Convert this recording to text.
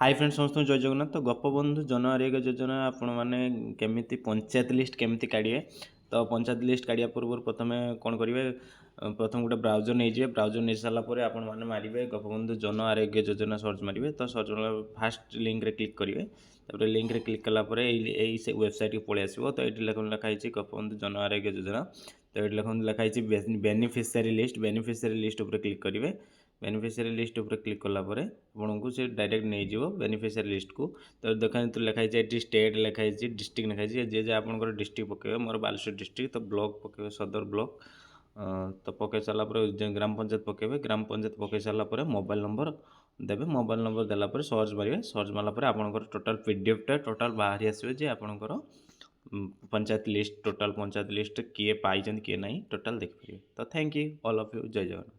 Hi friends समस्त जय जगन्नाथ। तो गोपबंधु जन आरोग्य योजना आपण मैंने केमिति पंचायत लिस्ट केमिति काढ़े। तो पंचायत लिस्ट काढ़ा पूर्व प्रथम कौन करेंगे, प्रथम गोटे ब्राउजर नहीं जाए। ब्राउजर नहीं सारापर आपण मैंने मारे गोपबंधु जन आरोग्य योजना सर्च मारे। तो सर्च फास्ट लिंक रे क्लिक करेंगे। तापर लिंक रे क्लिक कलापर से वेबसाइट को पलि आसो। तो ये लिखाई गोपबंधु जन आरोग्य योजना। तो ये लिखाई बेनिफिशियरी लिस्ट। बेनिफिशियरी लिस्ट उपर क्लिक करेंगे। बेनिफिशियरी लिस्ट उपर क्लिक कलापर आपको से डायरेक्ट नहीं जीव बेनिफिशियरी लिस्ट को। तो देखा तो लिखाई ये स्टेट लिखाई डिस्ट्रिक्ट लिखाई जे जे आपंकर डिस्ट्रिक्ट पकेबे। मोर बालेश्वर डिस्ट्रिक्ट तो ब्लॉक पकेबे सदर ब्लॉक। तो पकई सारापर ग्राम पंचायत पकेबे। ग्राम पंचायत पकई सारापर मोबाइल नंबर देवे। मोबाइल नंबर देलापर सर्च मारे। सर्च मारापर आपंकर टोटाल पीडीएफटा टोटाल बाहरी आसवे जे आपंकर panchayat list total panchayat list किए पाई किए ना टोटाल देखिए। तो thank you all of you. जय जगन्नाथ।